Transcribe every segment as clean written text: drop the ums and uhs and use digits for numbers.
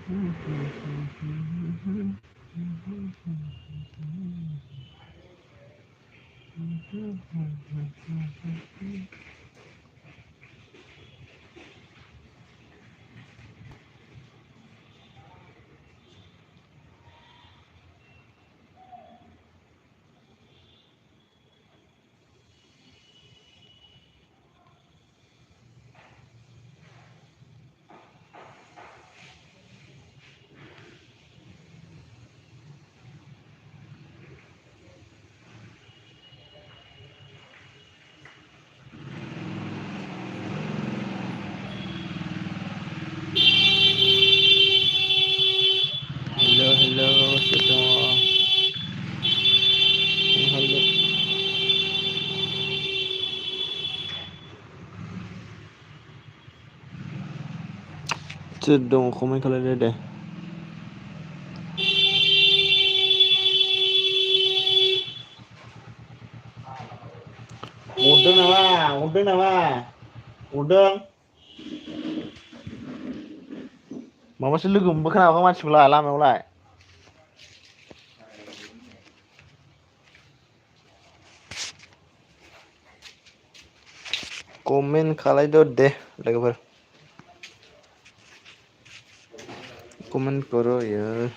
Hello, semua. Hello. Cedong komen kalian deh. Udah nama. Udah. Mama sih lu gembek kenapa masih sebelah lama mulai. Komen kalian deh, lagi ber. Komen koro ya.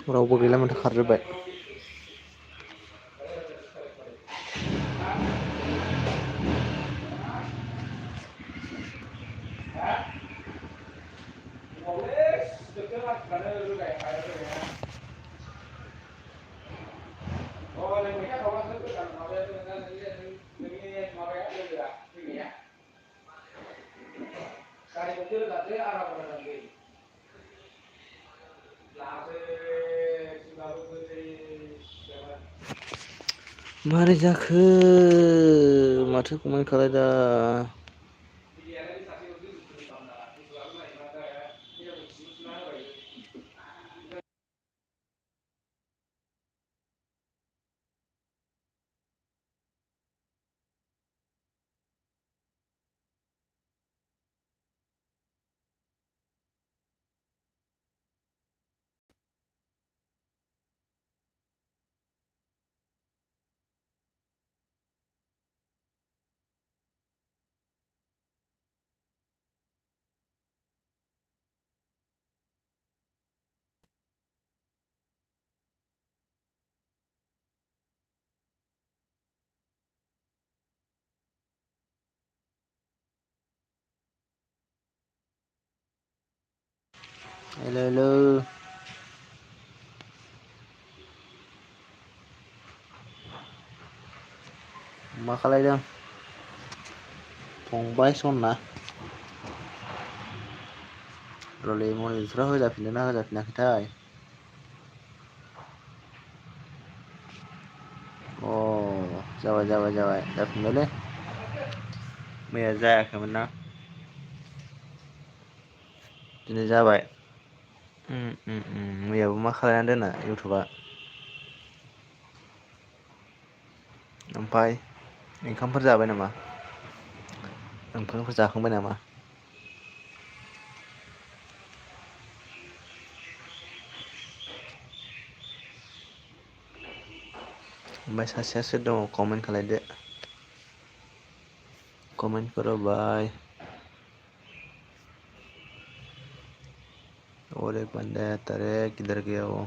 Rawa gila mantap karena baik. Mari जाखो माथो komen kalian dah. Hello. मा खालायदों फंबाय सना रलै मनिटरा होजाफिनदोंना होजाफिनाखैथाय अ जाबाय जाफिनबायलै मैया जायाखैमोन ना दिनै जाबाय मैयाबो मा खालायना दोना इउटुबा ओमफाय ओंखामफोर जाबाय नामा? ओंखामफोर जाखांबाय नामा? ओमफ्राय सासेया सोर दङ कमेन्ट खालायदो। कमेन्टफोराव बाय और एक बंदा है तारे किधर गया वो।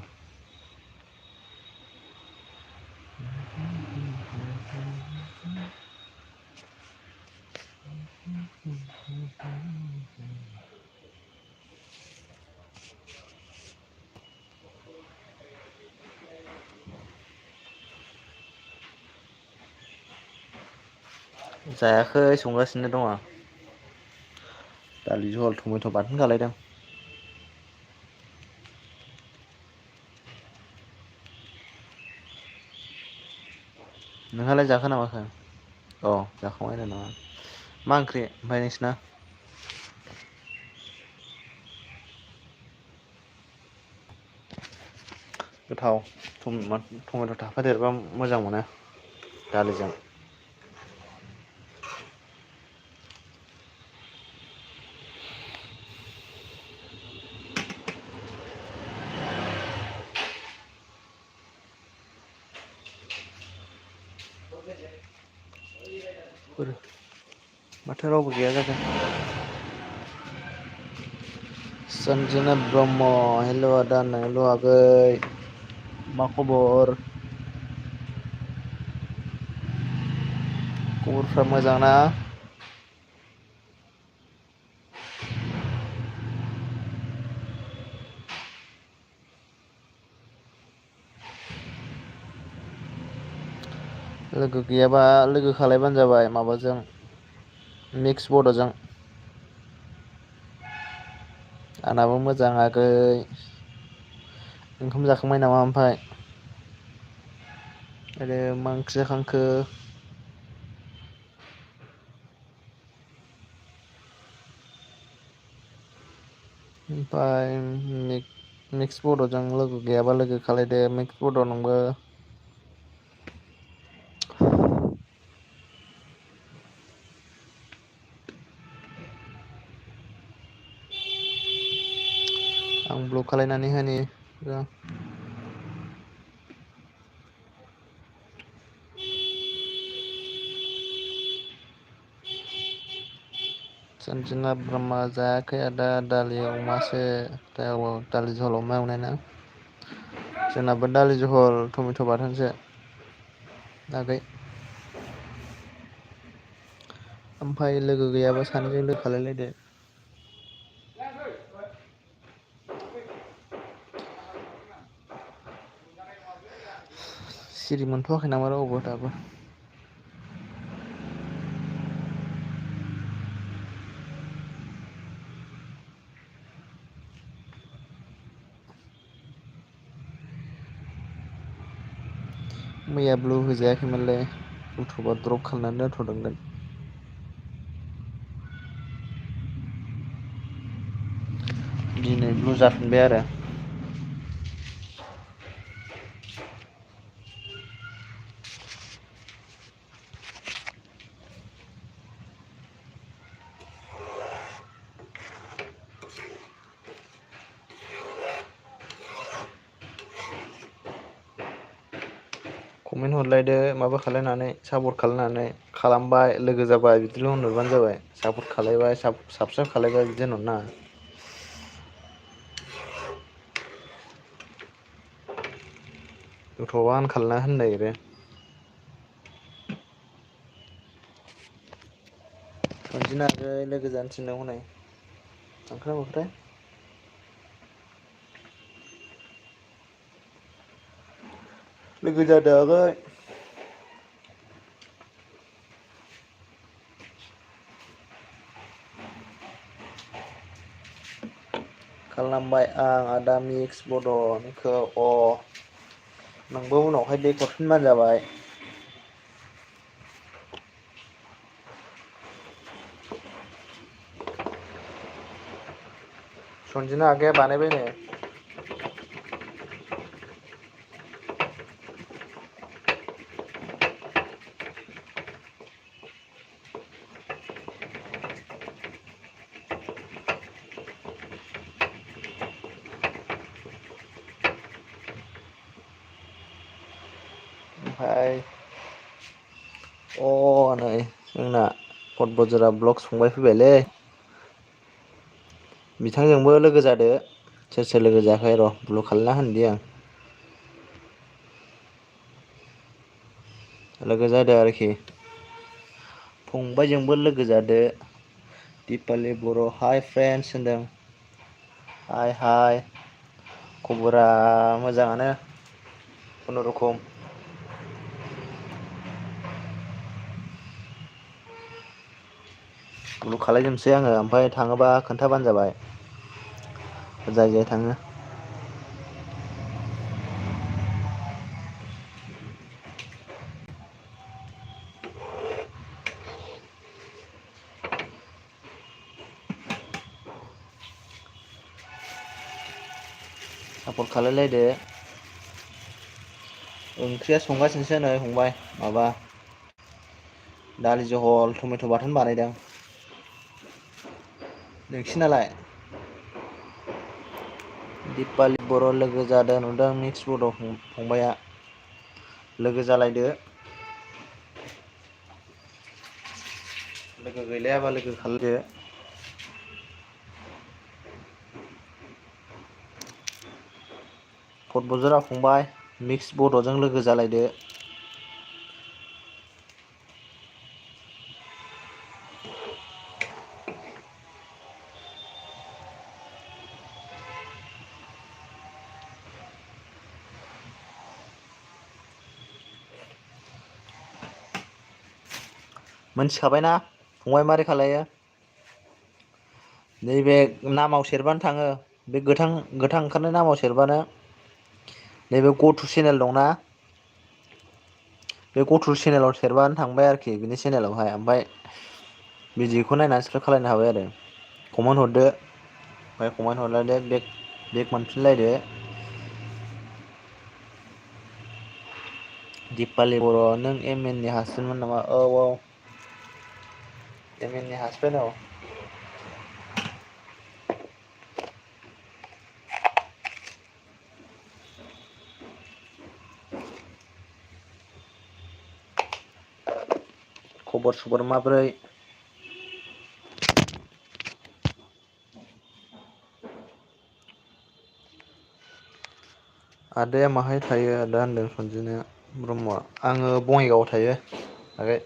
जायाखै संगासिनो दङ। दालि जहल टमेट' बाथोन खालायदों। नोंहालाय जाखो ना माखो? अ जाखांबाय होनदों नामा? मा ओंख्रि ओमफ्राय नोंसिना? गोथाव टमेट' थाफादेरबा मोजां मोनो दालिजों। माथो रावबो गैया जाखो? सनजना ब्रह्म हेल' आदा हेल' आगै मा खबर? खबरफ्रा मोजां ना? लोगो गैयाबा लोगो खालायबानो जाबाय माबाजों मिक्स बड'जों। आंनाबो मोजां आगै। ओंखाम जाखांबाय नामा ओमफ्राय? आरो मा ओंख्रि जाखांखो? ओमफ्राय मिक्स बड'जों लोगो गैयाबा लोगो खालायदो मिक्स बड' नोंबो। आं ब्लक खालायनानै होनि र'। सनजना ब्रह्म जायाखै आदा दालि अमासो दालि जहल अमा एवनाय ना। जोंनाबो दालि जहल टमेट' बाथोनसो आगै। ओमफ्राय लोगो गैयाबा सानैजों लोगो खालायलायदो। सिरि मोनथ'वाखै नामा रावबो दाबो? मैया ब्लु होजायाखैमोनलै इउटुबाव द्रप खालामनानै दोनथ'दोंमोन। दिनै ब्लु जाफिनबाय आरो। कमेन्ट हरलायदो माबा खालायनानै सापर्ट खालायनानै खालामबाय लोगो जाबाय बिदिल' होनहरबानो जाबाय सापर्ट खालायबाय साबसक्राइब खालायबाय बिदि होनहरनाङा। इउटुबआव अन खालायना होनो नागिरो। अनजिना आगै लोगो जानो थिनदों हनै थांखोना माखोथाय। लोगो जादो आगै। खालामबाय आं आदा मिक्स बड'निखौ नोंबो उनावहाय बेक हरफिनबानो जाबाय। सनजिना आगैया बानायबायनो। ओमफ्राय नै जोंना पटबजरा ब्लक्स फंबाय फैबायलै। बिथांजोंबो लोगो जादो सोर सोर लोगो जायाखै र' ब्लु खालायना होनोसै आं। लोगो जादो आरोखि फंबायजोंबो लोगो जादो दिपालि बर' हाइ फ्रेन्डस होनदों। हाय हाय खबरा मोजाङानो खुनुरुखुम। ब्लु खालायजोबनोसै आङो ओमफ्राय थाङोबा खोन्थाबानो जाबाय जाय जाय थाङो। सापर्ट खालायलायदो। ओंख्रिया संगासिनोसो नै फंबाय माबा दालि जहल टमेट' बाथोन बानायदों। नोंसिनालाय? दिपालि बर' लोगो जादों नुदों मिक्स बड' फंबाइआ लोगो जालायदो। लोगो गैलायाबा लोगो खालायदो। पटब'जुरा फंबाय मिक्स बड'जों लोगो जालायदो। मोनथिखाबायना फंबाय मारै खालायो? नैबे नामाव सेरबानो थाङो बे गोथां गोथां ओंखारनाय नामाव सेरबानो नैबे गथु सेनेल दंना बे गथु सेनेलाव सेरबानो थांबाय आरोखि बिनि सेनेलावहाय ओमफ्राय भिडिअखौ नायनानै सेलेक्ट खालायनो हाबाय आरो कमेन्ट हरदो ओमफ्राय कमेन्ट हरलायदो बेग मोनफिनलायदो। दिपालि बर' नों एम एन नि हासबेन्डमोन नामा? औ औ एम एन नि हासबेन्ड औ। खबर सबर माब्रै? आदाया माहाय थायो आदा होनदों सनजिमाया ब्रह्मआ आङो बङाइगावआव थायो आगै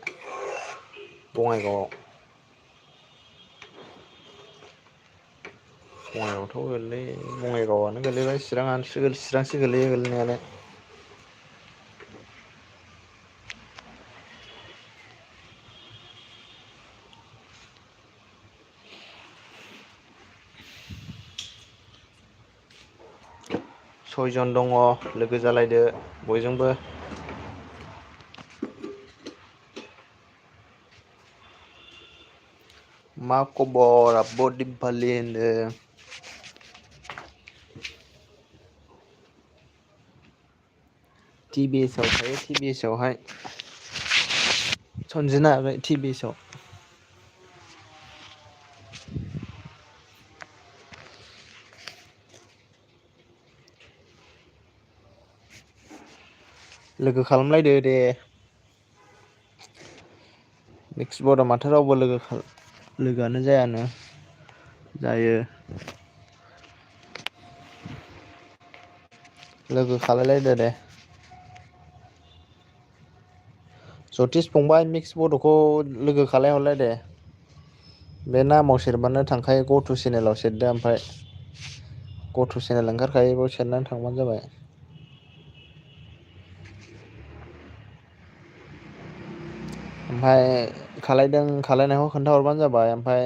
बङाइगावआव। बङाइगावआवथ' गोलैयो बङाइगावआनो गोलैबाय चिरांसो गोलैयो गोलैनायालाय। सयजन दङ लोगो जालायदो बयजोंबो। मा खबर आब' दिपालि होनदों। टि भि एस आव थायो टि भि एस आवहाय सनजिना आगै टि भि एस आव। लोगो खालामलायदो दे। मिक्स बरआव माथो रावबो लोगोआनो जायानो जायो। लोगो खालायलायदो दे। सतिस फंबाय मिक्स बड'खौ लोगो खालायहरलाय दे बे नामाव सेरबानो थांखायो गथु सेनेलाव सेरदो ओमफ्राय गथु सेनेल ओंखारखायो बेयाव सेरनानै थांबानो जाबाय। ओमफाय खालायदों खालायनायखौ खोन्थाहरबानो जाबाय ओमफाय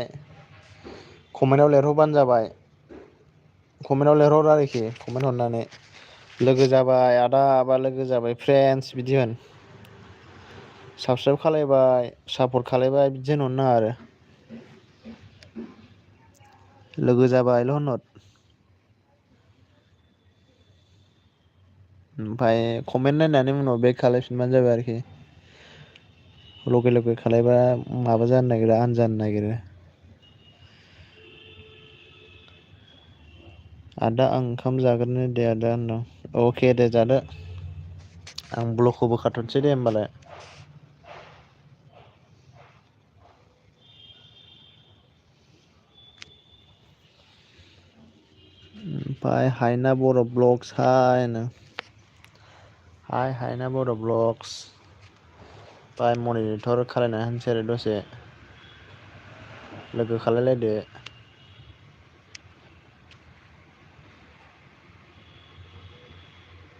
कमेन्टआव लिरहरबानो जाबाय कमेन्टआव लिरहर आरोखि कमेन्ट हरनानै लोगो जाबाय आदा बा लोगो जाबाय फ्रेन्डस बिदि होन। साबसक्राइब खालायबाय सापर्ट खालायबाय बिदि होनहर नाङा आरो लोगो जाबायल' होनहर। ओमफाय कमेन्ट नायनानै उनाव बेक खालायफिनबानो जाबाय आरोखि लगे लगे खालायबा माबा जानो नागिरा आन जानो नागिरो। आदा आं ओंखाम जाग्रोनो दे आदा होनदों अके दे जादो। आं ब्लकखौ बोखारथ'नोसै दे होमबालाय। ओमफ्राय हायना बर' ब्लग्स हाय होनो हाय हायना बर' ब्लग्स बाय मनिटर खालायना होनोसै आरो दसे लोगो खालायलायदो।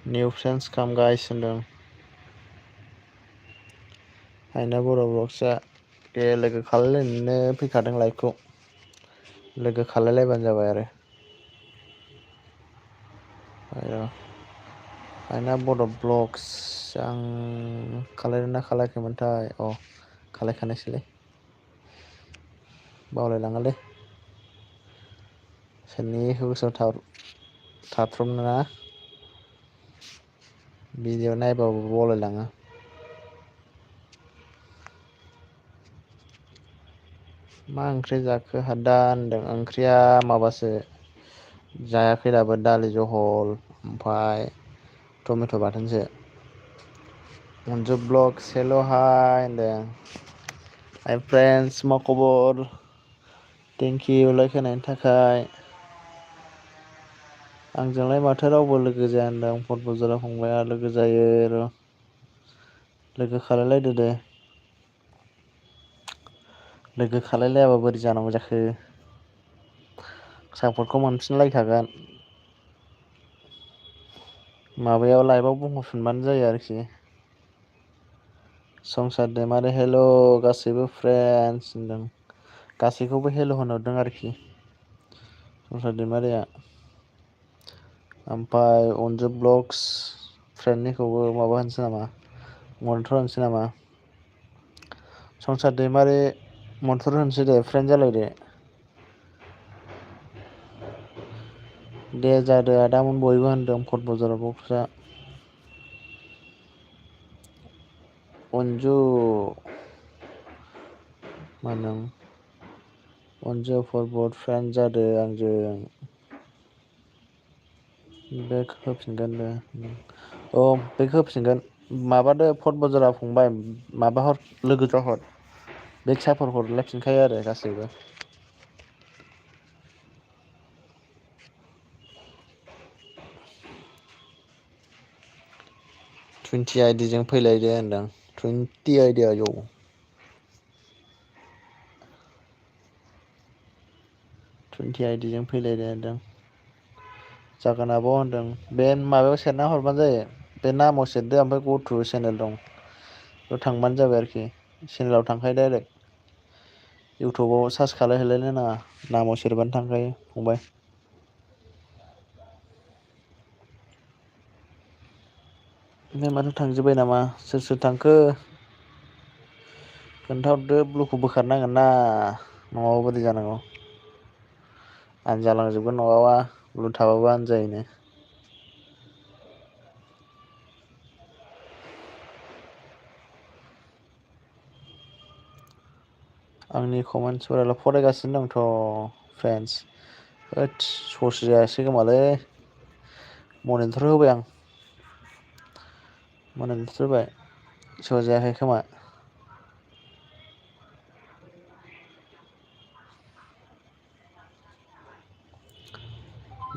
निउ फ्रेन्स काम गाइस होनदों। हायना बर' बक्सआ दे लोगो खालामलायनोनो फैखादों लाइभखौ लोगो खालायलायबानो जाबाय आरो। आरो हायना बर' ब्लग्स आं खालायदोंना खालायाखैमोनथाय अ खालायखानायसैलै बावलायलाङोलै सोरनिखौ गोसोआव थाथ्र'नो ना भिडिअ नायबाबो बावलायलाङो। मा ओंख्रि जाखो हादा होनदों ओंख्रिया माबासो जायाखै दाबो दालि जहल ओमफ्राय टमेट' बाथोनसो। अनजु ब्लग हेल' हाय होनदों हाय फ्रेन्डस मा खबर थेंकिउ लाइक होनायनि थाखाय। आंजोंलाय माथो रावबो लोगो जाया होनदों फटबुजरा फंबाया लोगो जायो र' लोगो खालायलायदो दे। लोगो खालायलायाबा बोरै जानांगौ जाखो सापर्टखौ मोनफिनलायखागोन। माबायाव लाइभआव बुंहरफिनबानो जायो आरोखि। संसार दैमारि हेल' गासैबो फ्रेन्डस होनदों गासैखौबो हेल' होनहरदों आरोखि संसार दैमारिया। ओमफ्राय अनजु ब्लग्स फ्रेन्डनिखौबो माबा होनसै नामा मनिटर होनसै नामा संसार दैमारि मनिटर होनसै दे फ्रेन्ड जालायदो। दे जादो आदामोन बयबो होनदों फट बजार बक्सआ। अनजु मा होनदों अनजु परबत फ्रेन्ड जादो आंजों बेक होफिनगोन दे औ बेक होफिनगोन माबादो फट बजाराव फंबाय माबा हर लोगो जाहर बेक सापर हरलायफिनखायो आरो गासैबो। टुइन्टि आइदिजों फैलायदो होनदों टुइन्टि आइदि आयौ टुइन्टि आइदिजों फैलायदो होनदों जागोन आब' होनदों बे माबायाव सेरना हरबानो जायो बे नामाव सेरदो ओमफ्राय गथु सेनेल दं बेयाव थांबानो जाबाय आरोखि सेनेलाव थांखायो डाइरेक्ट इउटुबाव सार्च खालायहैलायनो नाङा नामाव सेरबानो थांखायो फंबाय। ओमफ्राय माथो थांजोब्बाय नामा सोर सोर थांखो खोन्थाहरदो ब्लुखौ बोखारनांगोन ना नङाबा बोरै जानांगौ आनजालांजोबगोन नङाबा ब्लु थाबाबो आनजायोनो। आंनि कमेन्टसफोरालाय फरायगासिनो दंथ' फ्रेन्डस होद ससे जायासै खोमालै मनिटर होबाय आं मनिटर होबाय स' जायाखै खोमा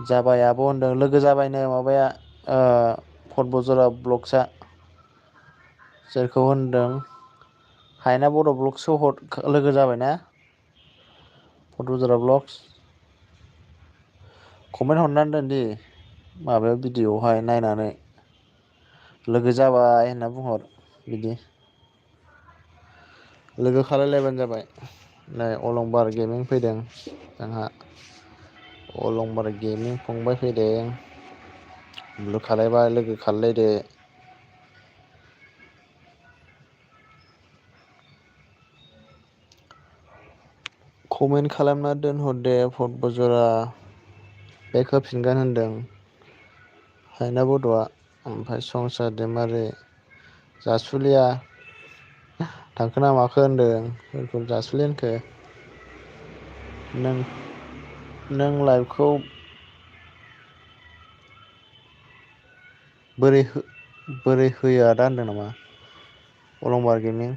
जाबाय आब' होनदों लोगो जाबायनो माबाया फट बजरा ब्लग्सआ सोरखौ होनदों हायना बर' ब्लग्सखौ लोगो जाबायना फट बजरा ब्लग्स कमेन्ट हरनानै दोनदि माबायाव भिडिअ'आवहाय नायनानै लोगो जाबाय होनना बुंहर बिदि लोगो खालायलायबानो जाबाय नै अलंबार गेमिं फैदों जोंहा अलंबार गेमिं फंबाय फैदों ब्लु खालायबाय लोगो खालायलायदो। कमेन्ट खालामना दोनहर दे फट बजरा बेक होफिनगोन होनदों हायना बड'आ ओमफ्राय संसार दैमारि जासुलिया थांखोना माखो होनदों सोरखौ जासुलि होनखो नों लाइभखौ बोरै होयो आदा होनदों नामा अलंबार गेमिं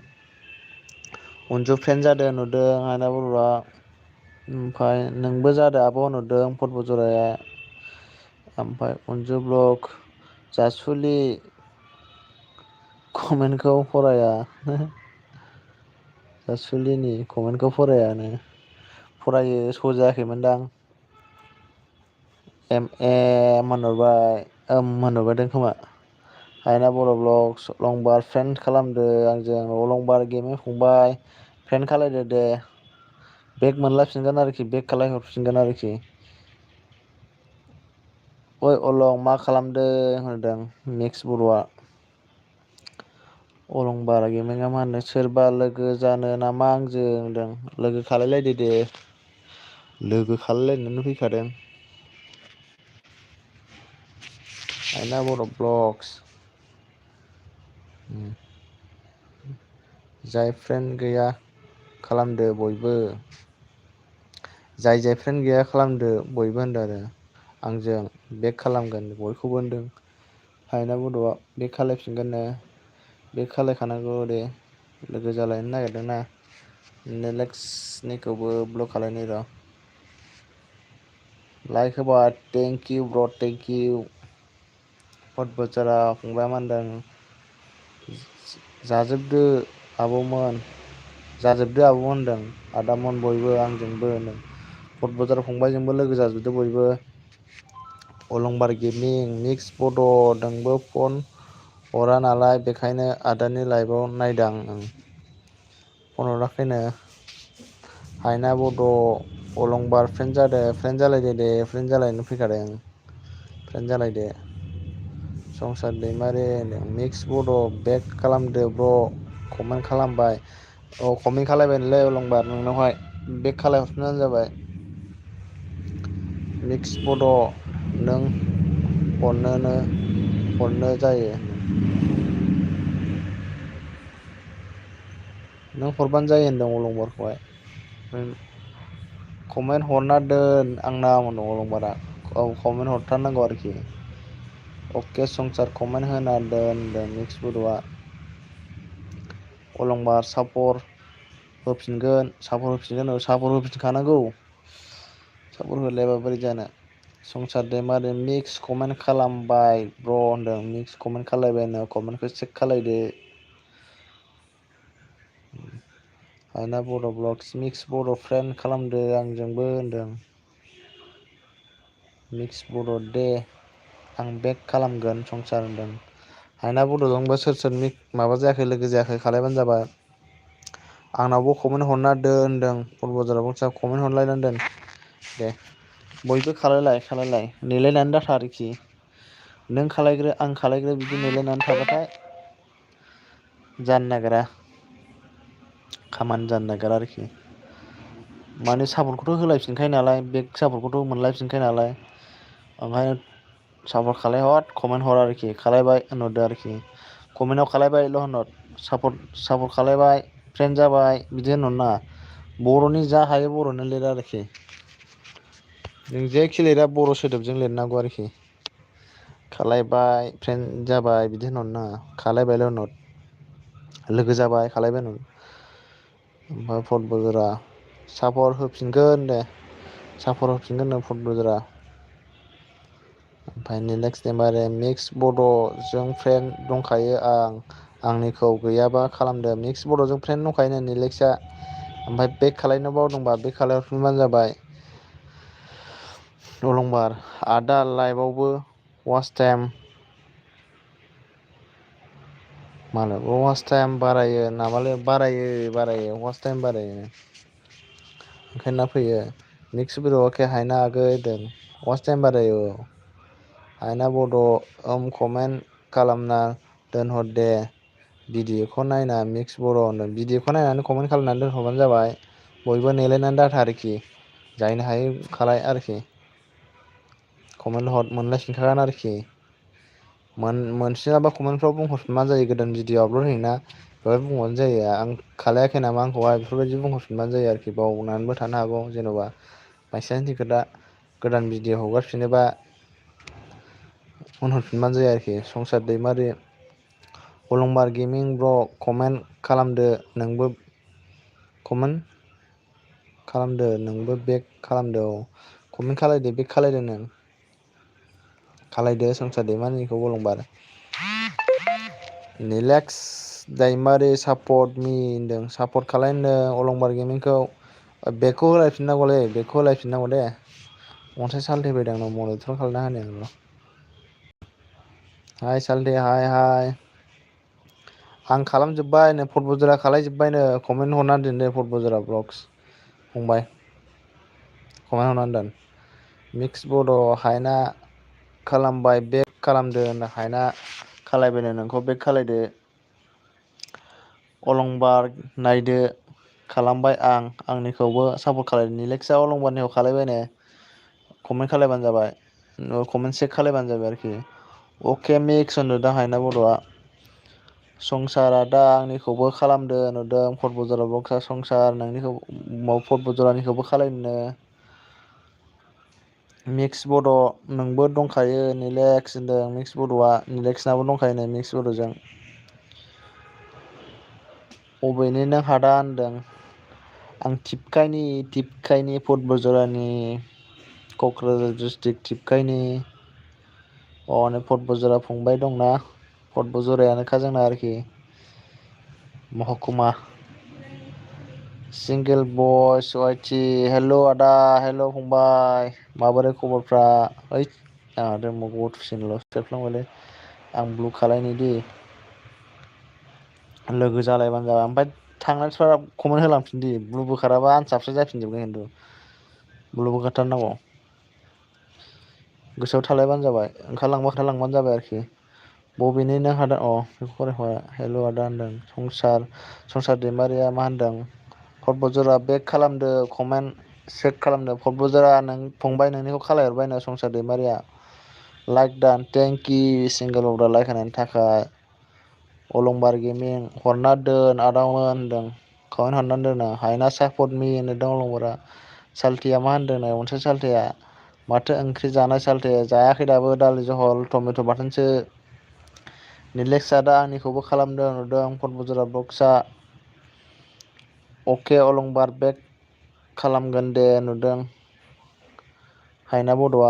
अनजु फ्रेन्ड जादों नुदों आयना बरुवा ओमफाय नोंबो जादो आब' नुदों फटब जराया ओमफाय अनजु ब्लक जासुलि कमेन्टखौ फराया जासुलिनि कमेन्टखौ फरायानो फरायो स' जायाखैमोनदां एम ए मोनहरबाय मोनहरबायदां खोमा हायना बर' ब्लगस अलंबार फ्रेन्ड खालामदो आंजों अलंबार गेमिं फंबाय फ्रेन्ड खालायदो दे बेग मोनलायफिनगोन आरोखि बेग खालाय हरफिनगोन आरोखि ओइ अलं मा खालामदों होनदों मिक्स बर'आ अलंबार गेमेंआ मा होनो सोरबा लोगो जानो नामा आंजों होनदों लोगो खालायलायदो दे लोगो खालायलायनोनो फैखादों आयना बर' ब्लगस जाय फ्रेन्ड गैया खालामदो बयबो जाय जाय फ्रेन्ड गैया खालामदो बयबो होनदों आरो आंजों बेक खालामगोन बयखौबो होनदों हायना बड'आ बेक खालायफिनगोननो बेक खालायखानांगौ दे लोगो जालायनो नागिरदोंना नेलेक्सनिखौबो ब्लक खालायनि र' लाइक होबाय थेंक इउ ब्र' थेंक इउ पट बोजोरा फंबाया मा होनदों जाजोबदो आब'मोन जाजोबदो आब'मोन होनदों आदामोन बयबो आंजोंबो होनदों पट बाजार फंबायजोंबो लोगो जाजोबदो बयबो अलंबार गेमिं मिक्स बड' नोंबो फन हरा नालाय बेखायनो आदानि लाइभआव नायदां ओं फन हराखैनो हायना बड' अलंबार फ्रेन्ड जादों फ्रेन्ड जालायदो दे फ्रेन्ड जालायनो फैखादों फ्रेन्ड जालायदो संसार दैमारि मिक्स बड' बेक खालामदो ब्र' कमेन्ट खालामबाय औ कमेन्ट खालायबाय नोंलै अलंबार नोंनावहाय बेक खालायहरफिनबानो जाबाय मिक्स बड' नों हरनो जायो नों हरबानो जायो होनदों अलंबारखौहाय कमेन्ट हरना दोन आंनाव होनदों अलंबारा औ कमेन्ट हरथारनांगौ आरोखि अके संसार कमेन्ट होना दोन होनदों मिक्स बड'आ अलंबार सापर होफिनगोन सापर होफिनगोन सापर होफिनखानांगौ सापर होलायाबा बोरै जानो संसार दैमारि मिक्स कमेन्ट खालामबाय ब्र' होनदों मिक्स कमेन्ट खालायबायनो कमेन्टखौ चेक खालायदो हायना बर' ब्लगस मिक्स बर' फ्रेन्ड खालामदो आंजोंबो होनदों मिक्स बर' दे आं बेक खालामगोन संसार होनदों हायना बड'जोंबो सोर सोर माबा जायाखै लोगो जायाखै खालायबानो जाबाय आंनावबो कमेन्ट हरना दोन होनदों फन बाजारावबो कमेन्ट हरलायनानै दोन दे बयबो खालायलाय नेलायनानै डाटा आरोखि नों खालायग्रो आं खालायग्रो बिदि नेलायनानै थाबाथाय जानो नागिरा खामानि जानो नागिरा आरोखि माने सापर्टखौथ' होलायफिनखायो नालाय बेक सापर्टखौथ' मोनलायफिनखायो नालाय ओंखायनो सापर्ट खालायहर कमेन्ट हर आरोखि खालायबाय होनहरदो आरोखि कमेन्टआव खालायबायल' होनहर सापर्ट खालायबाय फ्रेन्ड जाबाय बिदि होनहर नाङा बर'नि जा हायो बर'नो लिर आरोखि नों जेखि लिरा बर' सोदोबजों लिरनांगौ आरोखि खालायबाय फ्रेन्ड जाबाय बिदि होनहर नाङा खालायबायल' होनहर लोगो जाबाय खालायबाय होनहर ओमफ्राय फट बजरा सापर होफिनगोन दे सापर होफिनगोन नो फट बजरा ओमफ्राय नेक्स्ट एबारे मिक्स बड'जों फ्रेन्ड दंखायो आंनिखौ गैयाबा खालामदो मिक्स बर'जों फ्रेन्ड दंखायो निलेक्सआ ओमफ्राय बेक खालायनो बावदोंबा बेक खालायहरफिनबानो जाबाय अलंबार आदा लाइभआवबो वास टाइम मालाय वास टाइम बारायो नामालै बारायो वास टाइम बारायो ओंखायनो फैयो मिक्स बर' हायना आगै होनदों वास टाइम बारायो हायना बड' कमेन्ट खालामना दोनहर दे भिडिअखौ नायना मिक्स बर' होनदों भिडिअखौ नायनानै कमेन्ट खालामनानै दोनहरबानो जाबाय बयबो नेलायनानै डाटा आरोखि जायनो हायो खालाय आरोखि कमेन्ट हर मोनलायफिनखागोन आरोखि मोनफिनाबा कमेन्टफ्राव बुंहरफिनबानो जायो गोदान भिडिअ आपल'ड होयोना बेवहाय बुंबानो जायो आं खालायाखै नामा आंखौहाय बेफोरबायदि बुंहरफिनबानो जायो आरोखि बावनानैबो थानो हागौ जेन'बा बायसान्सनि खोथा गोदान भिडिअ हगारफिनोबा होनहरफिनबानो जायो आरोखि संसार दैमारि अलंबार गेमिं ब्र' कमेन्ट खालामदो नोंबो कमेन्ट खालामदो नोंबो बेक खालामदो औ कमेन्ट खालायदो बेक खालायदो नों खालायदो संसार दैमारिनिखौ अलंबार निलेक्स दैमारि सापर्ट मि होनदों सापर्ट खालाय होनदों अलंबार गेमिंखौ बेगखौ होलायफिननांगौलै बेगखौ होलायफिननांगौ दे अन्साय सालथे फैदों आंनाव मनिटर खालायना होनो आंल' हाय सालथे हाय आं खालामजोब्बाय नो फटबुजरा खालायजोब्बायनो कमेन्ट हरना दोन दे फटबुजरा ब्लग्स फंबाय कमेन्ट हरनानै दोन मिक्स बड' हायना खालामबाय बेक खालामदो होनना हायना खालायबायनो नोंखौ बेक खालायदो अलंबार नायदो खालामबाय आं आंनिखौबो सापर्ट खालायदो निलेक्सआ अलंबारनिखौ खालायबायनो कमेन्ट खालायबानो जाबाय कमेन्ट चेक खालायबानो जाबाय आरोखि अके मिक्स होनदो दा हायना बर'आ संसारा दा आंनिखौबो खालामदो नुदों फटबुजरा ब्लक्सआ संसार नोंनिखौ फटबुजरानिखौबो खालायदोनो मिक्स बड' नोंबो दंखायो निलेक्स होनदों मिक्स बड'आ निलेक्सनाबो दंखायोनो मिक्स बड'जों अबेनि नों हादा होनदों आं टिपकाइनि फटबुजरानि क'क्राझार डिस्ट्रिक्ट टिपकाइनि अ नै फटबुजरा फंबाय दंना फटबुजरायानोखा जोंना आरोखि महकुमा सिंगेल बयस वाइटि हेल' आदा हेल' फंबाय माबोरै खबरफ्रा ओइद आंहाथ' मग थुसिनोल' सेरफ्लांबायलै आं ब्लु खालायनि दे लोगो जालायबानो जाबाय ओमफ्राय थांनानैसो कमेन्ट होलांफिन दे ब्लु बोखाराबा आनसाबसो जाफिनजोबगोन खिन्थु ब्लु बोखारथारनांगौ गोसोआव थालायबानो जाबाय ओंखारलांबानो जाबाय आरोखि बबेनि नों हादा अ बेखौ फरायखाबाय हेल' आदा होनदों संसार दैमारिया मा होनदों फटबुजरा बेक खालामदो कमेन्ट चेक खालामदो फटबुजरा नों फंबाय नोंनिखौ खालायहरबायनो संसार दैमारिया लाइक दान थेंकि सिंगोल बर्डआ लाइक होनायनि थाखाय अलंबार गेमिं हरना दोन आदामोन होनदों कमेन्ट हरनानै दोनो हायना सापर्ट मि होनदों अलंबारा सालथेया मा होनदोंनो अनसाय सालथेया माथो ओंख्रि जानाय सालथे जायाखै दाबो दालि जहल टमेट' बाथोनसो निलेक्स आदा आंनिखौबो खालामदों नुदों फटबुजरा ब्लग्सआ अके अलंबार बेक खालामगोन दे नुदों हायना बड'आ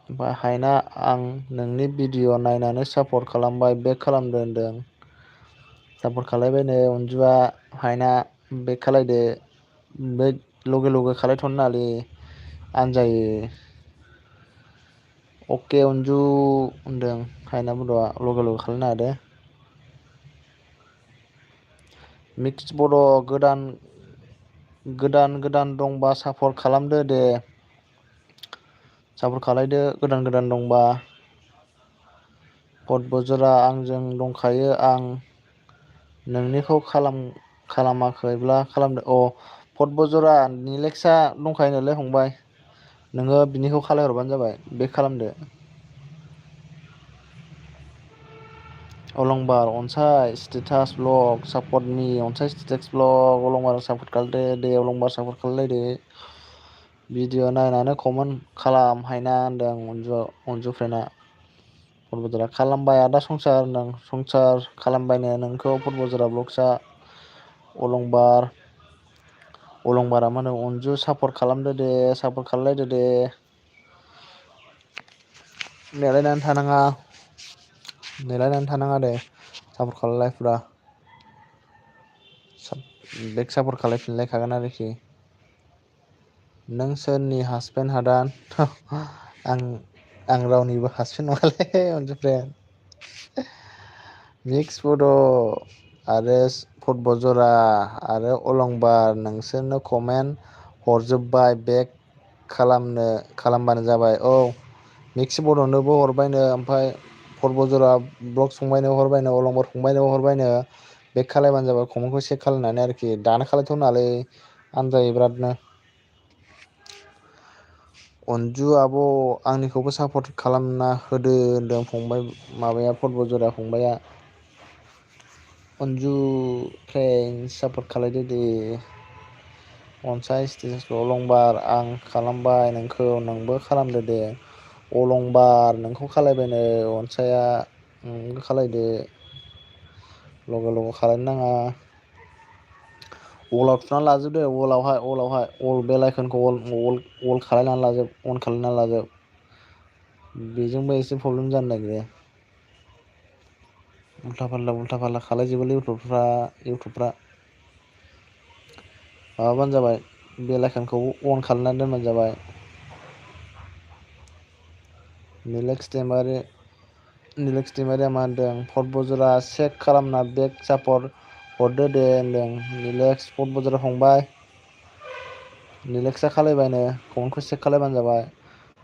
ओमफ्राय हायना आं नोंनि भिडिअ' नायनानै सापर्ट खालामबाय बेक खालामदों होनदों सापर्ट खालायबायनो अनजुआ हायना बेक खालायदो बे लगे खालायथ'नो नाङालै आनजायो अके अनजु होनदों हायना बड'आ लगे खालायनो नाङा दे मिक्स बड' गोदान दंबा सापर्ट खालामदो दे सापर्ट खालायदो गोदान दंबा फटबुजरा आंजों दंखायो आं नोंनिखौ खालामाखैब्ला खालामदो अ फटबुजरा निलेक्सआ दंखायोनोलै फंबाय नोङो बिनिखौ खालायहरबानो जाबाय बेक खालामदो अलंबार अनसाय स्टेटास ब्लग सापर्ट मि अनसाय स्टेटास ब्लग अलंबार सापर्ट खालायदो दे अलंबार सापर्ट खालायलायदो भिडिअ नायनानै कमेन्ट खालाम हायना होनदों अनजुफ्रेना फटबुजरा खालामबाय आदा संसार होनदों संसार खालामबायनो नोंखौ फटबुजरा ब्लग्सआ अलंबारा मा होनो अनजु सापर्ट खालामदो दे सापर्ट खालायलायदो दे नेलायनानै थानाङा दे सापर्ट खालायलाय फुरा बेक सापर्ट खालायफिनलायखागोन आरोखि नों सोरनि हासबेन्ड हादान आं रावनिबो हासबेन्ड नङालै अनजुफ्रेन मिक्स बड' आरो फटबुजरा आरो अलंबार नोंसोरनो कमेन्ट हरजोब्बाय बेक खालामबानो जाबाय औ मिक्स बड'नोबो हरबायनो ओमफ्राय फटबुजरा ब्लग्स फंबायनो हरबायनो अलंबार फंबायनोबो हरबायनो बेक खालायबानो जाबाय कमेन्टखौ चेक खालायनानै आरोखि दानो खालायथ'नाङालै आनजायो बिरादनो अनजु आब' आंनिखौबो सापर्ट खालामना होदो होनदों फंबाय माबाया फटबुजरा फंबाया अनजु फ्रेन्ड सापर्ट खालायदो दे अनसाय स्टेटास अलंबार आं खालामबाय नोंबो खालामदो दे अलंबार नोंखौ खालायबायनो अनसायआ नोंबो खालायदो लगे लगे खालायनो नाङा। अलाव थुना लाजोबदो अलावहाय अल बे लाइखनखौ अल खालायनानै लाजोब अन खालायनानै लाजोब बेजोंबो एसे प्रब्लेम जानो नागिरो। उल्था फाल्था खालायजोबोलै इउटुबफ्रा माबाबानो जाबाय बेल आइकनखौ अन खालायनानै दोनबानो जाबाय। निलेक्स दैमारिया मा होनदों फटब'जरा चेक खालामना बेक सापर्ट हरदो दे होनदों निलेक्स फटब'जरा फंबाय। निलेक्सा खालायबायनो कमेन्टखौ चेक खालायबानो जाबाय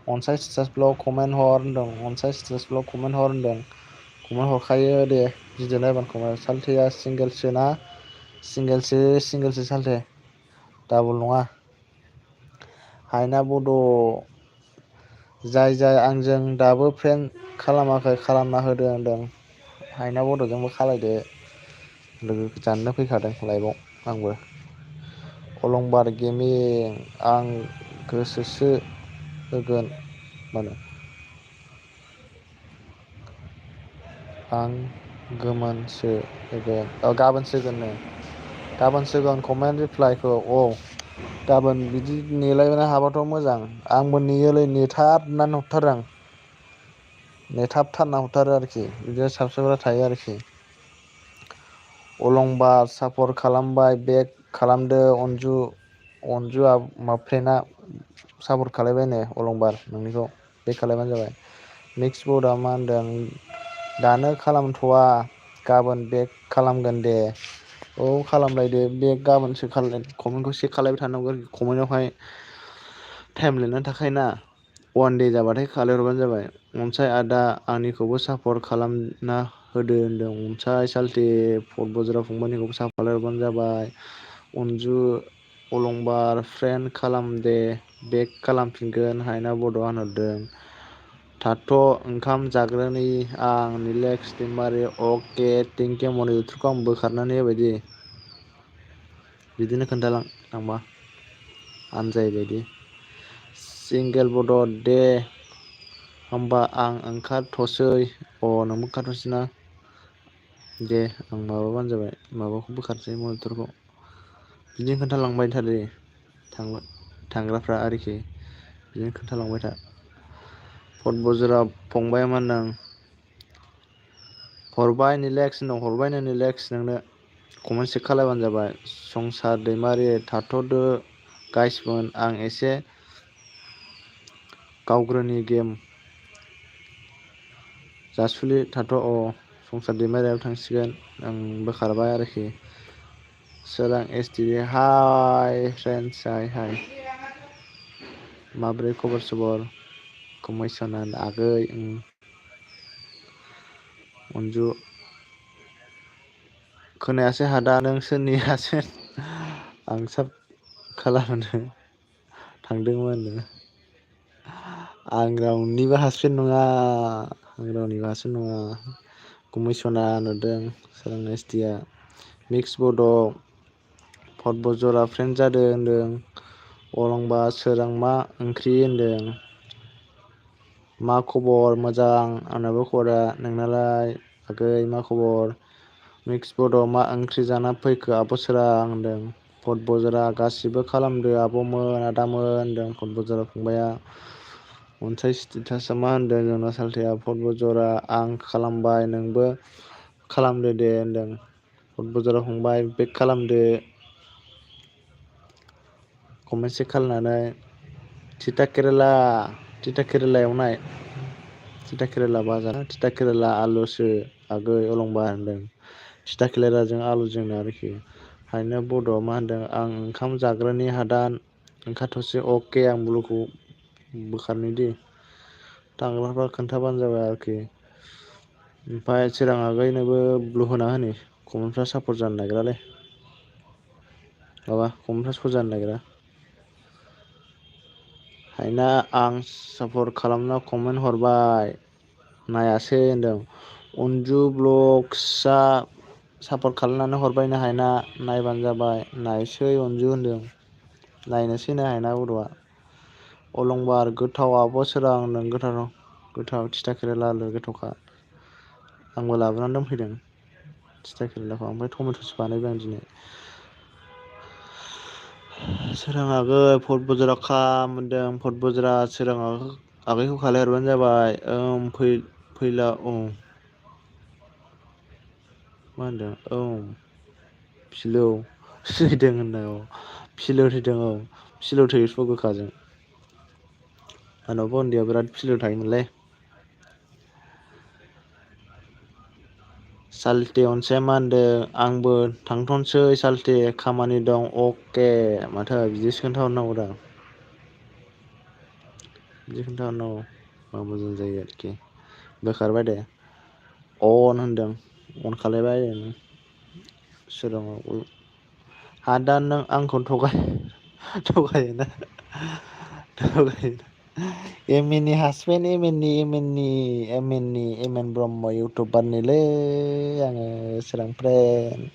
अनसाय स्टेटासफ्राव कमेन्ट हर होनदों अनसाय स्टेटासफ्राव कमेन्ट हर होनदों कमेन्ट हरखायो दे भिडिअ नायबानो कमेन्ट सालथेया सिंगेलसो सालथे डाबल नङा। हायना बड' जाय आंजों दाबो फ्रेन्ड खालामाखै खालामना होदो होनदों हायना बड'जोंबो खालायदो लोगो जानोनो फैखादों लाइभआव आंबो। अलंबार गेमिं आं गोसोसो होगोन मानो आं गोमोनसो होगोन गाबोनसो होगोन कमेन्ट रिप्लाइखौ औ गाबोन बिदि नेलायनो हाबाथ' मोजां आंबो नेयोलै नेथाबनानै हरथारो आं नेथाबथारना हरथारो आरोखि बिदिनो साबसक्राइबारफ्रा थायो आरोखि। अलंबार सापर्ट खालामबाय बेक खालामदो अनजुआ फ्रेन्डआ सापर्ट खालायबायनो अलंबार नोंनिखौ बेक खालायबानो जाबाय। मिक्स बरडआ मा होनदों दानो खालामथ'वा गाबोन बेक खालामगोन दे औ खालामलायदो बेक गाबोनसो कमेन्टखौ चेक खालायबाय थानांगौ आरोखि कमेन्टावहाय टाइम लिरनानै थाखायोना वान दे जाबाथाय खालायहरबानो जाबाय। अनसाय आदा आंनिखौबो सापर्ट खालामना होदो होनदों अनसाय सालथे फटब'ज्रा फंबायनिखौबो सापर्ट खालायहरबानो जाबाय। अनजु अलंबार फ्रेन्ड खालामदे बेक खालामफिनगोन हायना बड'आ होनहरदों। थाथ' ओंखाम जाग्रोनि आं निलेक्स दैमारि अके टेंकिउ मनि इउटुबखौ आं बोखारनानै होबाय दे बिदिनो खोन्थालां थांबा आनजायबायदि सिंगेल बड' दे होमबा आं ओंखारथ'सै नोंबो ओंखारथ'सै ना दे आं माबाबानो जाबाय माबाखौ बोखारसै मनिटरखौ बिदिनो खोन्थालांबाय था दे थांग्राफ्रा आरोखि बिदिनो खोन्थालांबाय था। फटब'ज्रा फंबाया मा होनदों हरबाय निलेक्स नोंनो कमेन्ट चेक खालायबानो जाबाय। संसार दैमारि थाथ'दो गाइसमोन आं एसे गावग्रोनि गेम जासुलि थाथ' संसार दैमारियाबो थांसिगोन आं बोखारबाय आरोखि सोरां एसटि हाय फ्रेन्डस हाय माब्रै खबर सबर कमयसना आगै अनजु खोनायासै हादा नों सोरनि हासबेन्ड आं साब खालामनो थांदोंमोन आं रावनिबो हासबेन्ड नङा कमिसना नुदों सोरां एसटिआ मिक्स बड' फटब'जरा फ्रेन्ड जादों होनदों अलंबार सोरां मा ओंख्रि होनदों मा खबर मोजां आंनाबो खबरा नोंनालाय आगै मा खबर मिक्स बड' मा ओंख्रि जाना फैखो आब' सोरां होनदों फटब'जरा गासिबो खालामदो आब'मोन आदामोन होनदों फटब'जरा फंबाया अनसाय स्टेटासआ मा होनदों जोंना सालथेया फटब'जरा आं खालामबाय नोंबो खालामदो दे होनदों फटब'जरा फंबाय बेक खालामदो कमेन्ट चेक खालायनानै थिथा केरेला एवनाय थिथा केरेला बाजार थिथा केरेला आलुसो आगै अलंबार होनदों थिथा केरेलाजों आलुजोंनो आरोखि हायना बड'आव मा होनदों आं ओंखाम जाग्रानि हादान ओंखारथ'से अके आं ब्लुखौ बोखारनि दे थांग्राफ्रा खोन्थाबानो जाबाय आरोखि ओमफ्राय सोरां आगैनोबो ब्लु होना होनि कमेन्टफ्रा सापर्ट जानो नागिरालै माबा कमेन्टफ्रा सर जानो नागिरा हायना आं सापर्ट खालामना कमेन्ट हरबाय नायासै होनदों अनजु ब्लग्सआ सापर्ट खालामनानै हरबायनो हायना नायबानो जाबाय नायसै अनजु होनदों नायनोसैनो हायना बड'आ अलंबार गोथाव आब' सोरां होनदों गोथाव थिथा केरेला आलु गोथावखा आंबो लाबोनानै दोनफैदों थिथा केरेलाखौ ओमफ्राय टमेट'सो बानायबाय आं दिनै। सोरां आगै फट बजाराव खामोनदों फट बजारा सोरां आगैखौ खालायहरबानो जाबाय फैला औ मा होनदों औ फिलौ थैदों होनदों औ फिलौ थैदों औ फिलौ थैयोथ' गोखाजों आंनावबो उन्दैयाव बिराद फिलौ थायोमोनलै। साल्थे अनसाया मा होनदों आंबो थांथ'नोसै साल्थे खामानि दं अके माथो बिदिसो खोन्थाहरनांगौ दा। बिदि खोन्थाहरनांगौ होनबा मोजां जायो आरोखि बोखारबाय दे अन होनदों अन खालायबाय सोराङाव हा दा नों आंखौ थगायोना एम एन नि हासबेन्ड एम एन ब्रह्म इउटुबारनिलै आङो सोरांप्रें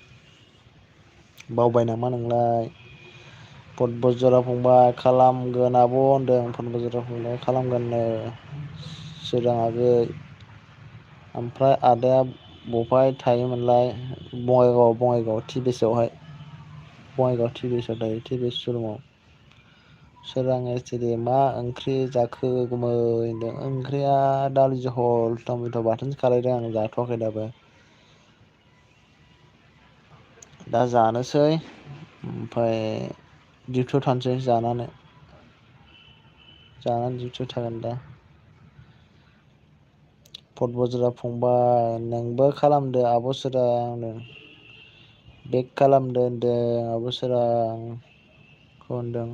बावबाय नामा नोंलाय फटबज जरा फंबाय खालामगोन आब' होनदों फटबज जरा फंबाय खालामगोननो सोरां आगै ओमफ्राय आदाया बहाय थायोमोनलाय बङाइगाव टि भि एस आवहाय बङाइगाव टि भि एस आव थायो टि भि एस शरुमाव सोरां मा ओंख्रि जाखो गुमै होनदों ओंख्रिया दालि जहल टमेट' बाथोनसो खालायदों आं जाथ'वाखै दाबो दा जानोसै ओमफ्राय डिउटियाव थांसै जानानै डिउटियाव थागोन दा फट बज्रा फंबाय नोंबो खालामदो आब' सोरां होनदों बेक खालामदो होनदों आब' सोरांखौ होनदों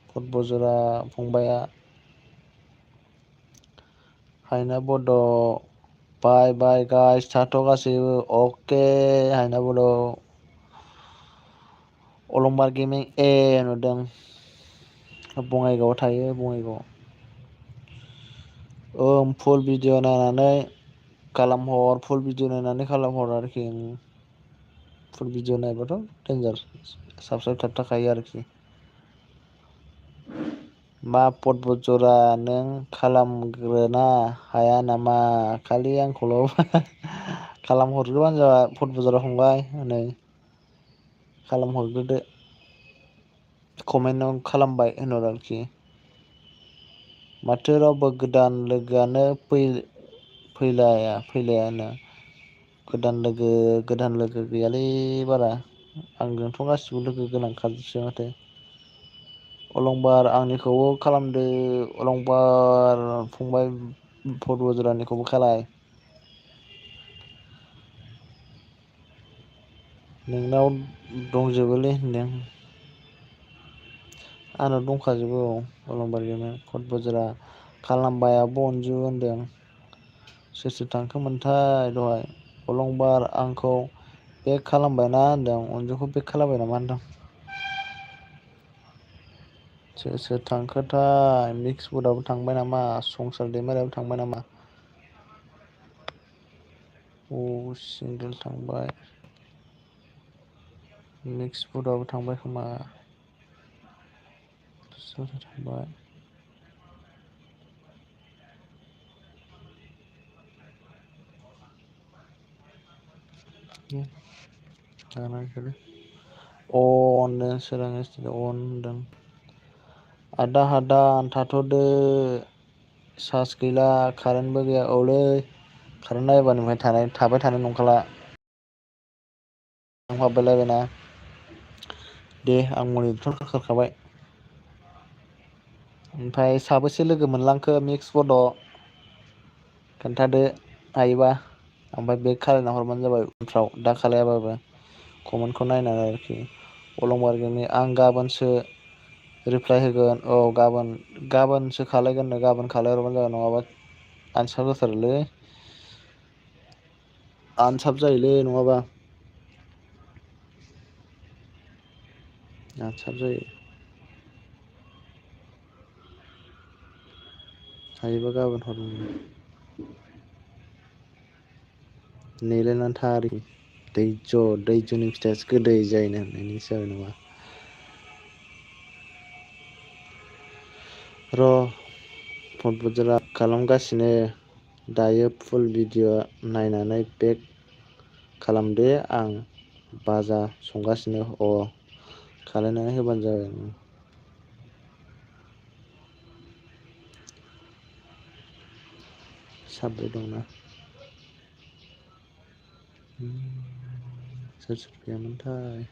फट बजरा फंबाया हायना बड' बाय गाइस थाथ' गासैबो अके हायना बद' अलंबार गेमिं नुदों बङाइगावआव थायो बङाइगावआव फुल भिडिअ नायनानै खालामहर फुल भिडिअ नायनानै खालामहर आरोखि फुल भिडिअ नायबाथ' देन्जार साबसक्राइब थाखायो आरोखि मा फटब जरा नों खालामग्रोना हाया नामा खालि आंखौल' खालामहरग्रोबानो जाबाय फटबुर जारा फंबाय हनै खालामहरग्रोदो कमेन्टआव खालामबाय होनहर आरोखि माथो रावबो गोदान लोगोआनो फैलायानो गोदान लोगो गैयालै बारा आंजोंथ' गासिबो लोगो गोनांखाजोबसै माथो अलंबार आंनिखौबो खालामदो अलंबार फंबाय फट बजरानिखौबो खालाय नोंनाव दंजोबोलै होनदों आंनाव दंखाजोबो अलंबार गेमिं फट बज्रा खालामबाय आब' अनजु होनदों सोर सोर थांखोमोनथाय दहाय अलंबार आंखौ बेक खालामबायना होनदों अनजुखौ बेक खालामबाय नामा होनदों सोर सोर थांखोथाय मिक्स बुदाबो थांबाय नामा संसार दैमारियाबो थांबाय नामा सिंगोल थांबाय मिक्स बुदाबो थांबाय खोमा सोर सोर थांबाय होनदों आदा हादान थाथ'दो चार्ज गैला कारेन्टबो गैया औलै कारेन्टआ एबारनिफ्राय थाबाय थानाय नंखाला हाबलायबायना दे आं मनिटर खाखाबाय ओमफ्राय साबेसे लोगो मोनलांखो मिक्स बड' खोन्थादो हायोबा ओमफ्राय बेक खालायना हरबानो जाबाय उनफ्राव दा खालायाबाबो कमेन्टखौ नायनानै आरोखि अलंबार गेमनि आं गाबोनसो रिप्लाय होगोन औ गाबोनसो खालायगोननो गाबोन खालायहरबानो जागोन नङाबा आनसार जाथारोलै आनसाफ जायोलै नङाबा आनसार जायो हायोबा गाबोन हर नेलायनानै था आरोखि दैज्यनि फिथाइयासो गोदै जायोनो होननायनिसो जाबाय नामा र' फट बुजरा खालामगासिनो दायो फुल भिडिअ नायनानै बेक खालामदो आं बाजा संगासिनो खालायनानै होबानो जाबाय। साब्रै दंना सोर सोर फैयामोनथाय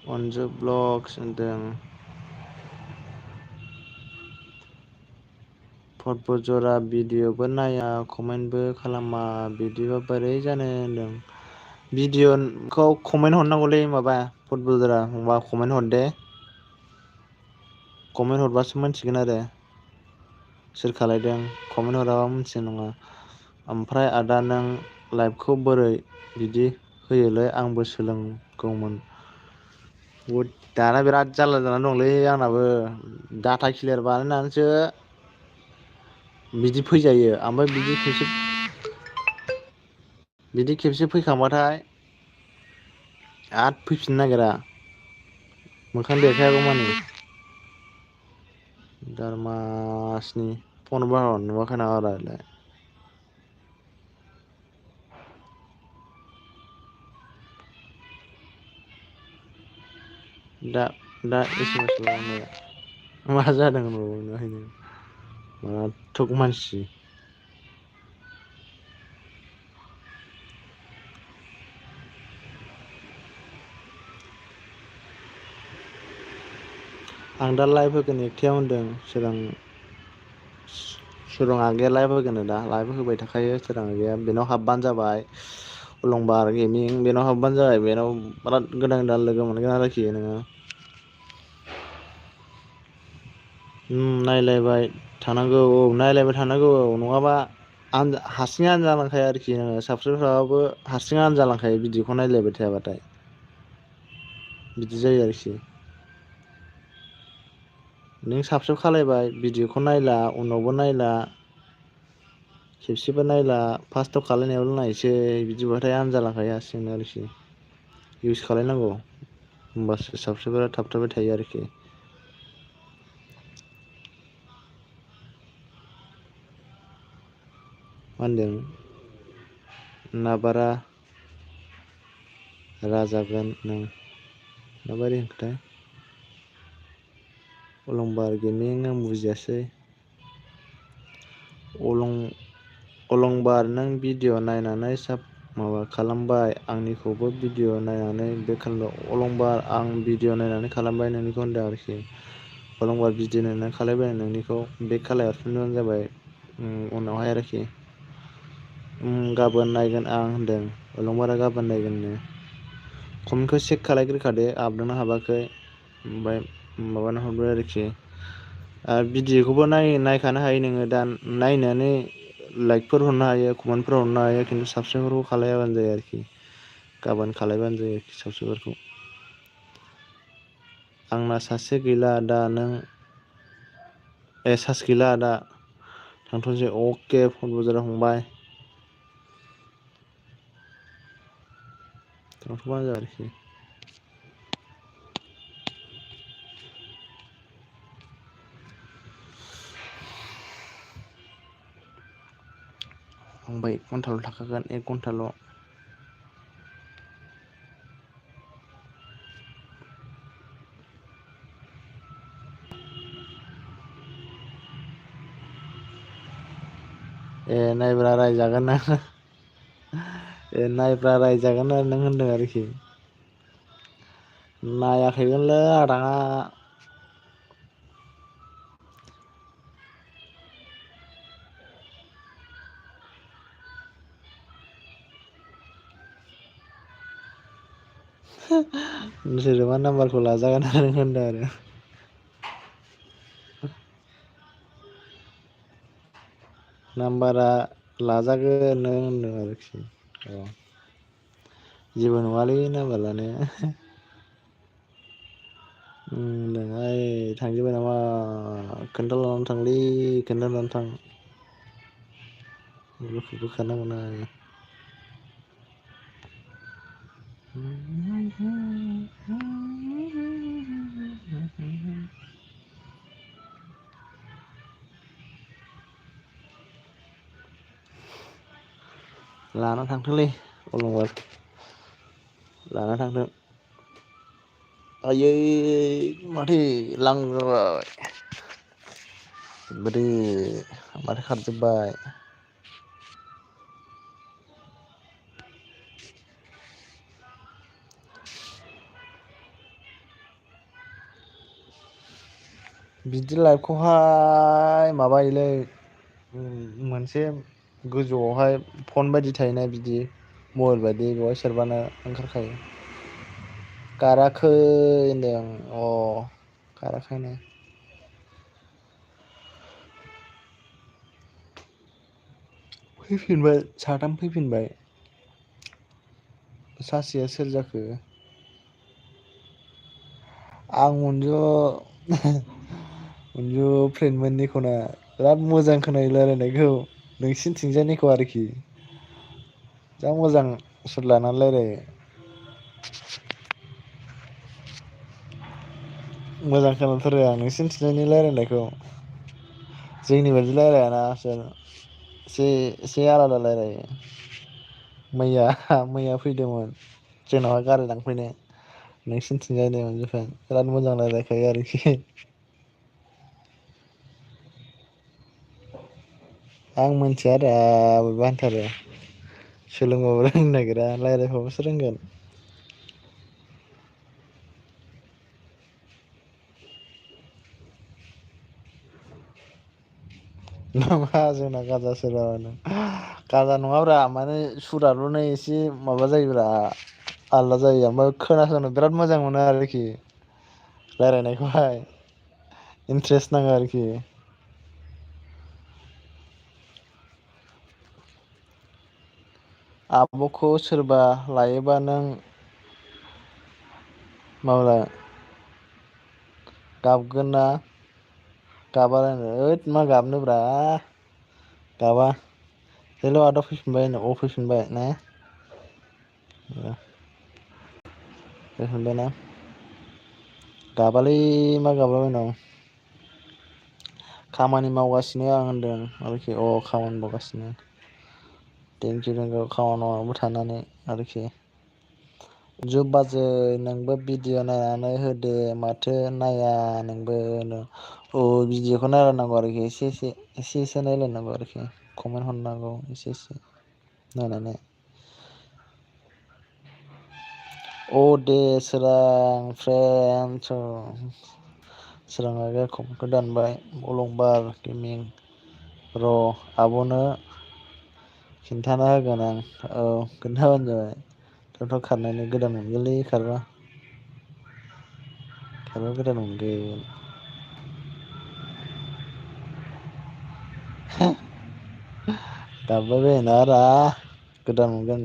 अनजु ब्लग्स होनदों। फट'बो जरा भिडिअ'बो नाया कमेन्टबो खालामा बिदिबा बोरै जानो होनदों। भिडिअ'खौ कमेन्ट हरनांगौलै माबा फटबुजरा माबा कमेन्ट हर दे। कमेन्ट हरबासो मोनथिगोन आरो सोर खालायदों कमेन्ट हराबा मोनथिनाय नङा। ओमफ्राय आदा नों लाइभखौ बोरै बिदि होयोलै आंबो सोलोंगौमोन। दाना बिराद जारला जानानै दंलै आंनाबो डाटा क्लियार बानायनानैसो बिदि फैजायो ओमफ्राय बिदि खेबसे फैखांबाथाय आरो फैफिननो नागिरा मोखां देखायागौ मानि दारमासनि फन बार नुवाखै नामा रा बेलाय दा एसेमेस ल हरनाया मा जादों होनबावो माराथक मानसि आं दा लाइभ होगोन एकथायाव होनदों सोरां आगैया लाइभ होगोन दा लाइभ होबाय थाखायो सोरां आगैया बेनाव हाबबानो जाबाय अलंबार गेमिं बेनाव हाबबानो जाबाय बेनाव बिराद गोदान गोदान लोगो मोनगोन आरोखि नोङो नायलायबाय थानांगौ औ नायलायबाय थानांगौ औ नङाबा हारसिङै आन जालांखायो आरोखि नोङो साबसक्राइब थाबाबो हारसिङै आन जालांखायो भिडिअखौ नायलायबाय थायाबाथाय बिदि जायो आरोखि नों साबसक्राइब खालायबाय भिडिअखौ नायला उनावबो नायला खेबसेबो नायला फार्स्टआव खालायनायावल' नायसै बिदिबाथाय आन जालांखायो हारसिंनो आरोखि इउस खालायनांगौ होमबासो साबसक्राइबारा थाबथाबाय थायो आरोखि मा होनदों नाबारा राजागोन नों माबोरै होनखोथाय अलंबार गेमिं आं बुजियासै अलंबार नों भिडिअ' नायनानै माबा खालामबाय आंनिखौबो भिडिअ' नायनानै बे खालामबाय अलंबार आं भिडिअ' नायनानै खालामबाय नोंनिखौ होनदों आरोखि अलंबार भिडिअ नायनानै खालायबाय नोंनिखौ बेक खालाय हरफिनबानो जाबाय उनावहाय आरोखि गाबोन नायगोन आं होनदों अलंबारा गाबोन नायगोननो कमेन्टखौ चेक खालायग्रोखादो हाबदोंना हाबाखै ओमफ्राय माबाना हरबाय आरोखि भिडिअखौबो नायखानो हायो नोङो दा नायनानै लाइकफोर हरनो हायो कमेन्टफोर हरनो हायो खिन्थु साबसक्राइबफोरखौ खालायाबानो जायो आरोखि गाबोन खालायबानो जायो आरोखि साबसक्राइबारखौ आंना सासे गैला दा नों सार्स गैला दा थांथ'सै अके फुल फंबाय थांथ'बानो जाबाय आरोखि फंबाय 1 घन्टाल' थाखागोन 1 घन्टाल' नायब्रा रायजागोन ना नायब्रा रायजागोन आरो नों होनदों आरोखि नायाखैगोनलै आदाना सोरजोंबा नाम्बारखौ लाजागोन नों होनदों आरो नाम्बारा लाजागोन नों होनदों आरोखि जेबो नङालै नाम्बार लानाया होनदोंहाय थांजोबबाय नामा खोन्थालानानै थांलै खोन्थानानै थां बोखानो मोना। लाना थांथोंलै अलंबार लाना थांथों। आयै माथो लांजाबाय बोरो माथो खारजोब्बाय। बिदि लाइफखौहाय माबायोलै मोनसे गोजौआवहाय फन बायदि थायोना बिदि मबाइल बायदि बेवहाय सेरबानो ओंखारखायो। गाराखै होनदों अ गाराखैनो। फैफिनबाय साथाम फैफिनबाय। सासेया सोर जाखो? आं अनजु फ्रेन्डमोननिखौना बिराद मोजां खोनायो रायलायनायखौ नोंसिनिथिंजायनिखौ आरोखि जा मोजां सुर लानानै रायलायो। मोजां खोनाथारो आं नोंसिनिथिंजायनि रायलायनायखौ जोंनि बायदि रायलायाना इसोर एसे आलादा रायलायो। मैया फैदोंमोन जोंनावहाय गारि लांफैनो नोंसिनिथिंजायनि अनजुफ्रा बिराद मोजां रायलायखायो आरोखि। आं मिथियारा बेबो होनथारो सोलोंबाबो रोंनो नागिरा रायज्लायबासो रोंगोन। नङा जोंना गाजा सुरानो गाजा नङाब्रा माने सुराल'नो एसे माबा जायोब्रा आलदा जायो ओमफ्राय खोनासंनो बिराद मोजां मोनो आरोखि रायलायनायखौहाय इन्ट्रेस्ट नाङो आरोखि। आब'खौ सोरबा लायोबा नों माब्ला गाबगोन ना गाबालायनो ओइद मा गाबनोब्रा गाबा हेल' आदा फैफिनबाय अ फैफिनबाय ने फैफिनबायना गाबालै मा गाबलाबायनांगौ खामानि मावगासिनो आं होनदों आरोखि अ खामानि मावगासिनो थेंकिउ खामानि मावबाय थानानै आरोखि जै नोंबो भिडिअ' नायनानै होदो माथो नाया नोंबो अ भिडिअखौ नायनांगौ आरोखि एसे नायलायनांगौ आरोखि कमेन्ट हरनांगौ एसे एसे नायनानै अ दे सोरां सोरां कमेन्टखौ दानबाय अलंबार गेमिं र' आब'नो खिन्थाना होगोन आं औ खोन्थाबानो जाबाय थाब थाब खारनायनि गोदान मोनगोनलै खारबा गोदान मोनगोन दाबबाय बायनाङारा गोदान मोनगोन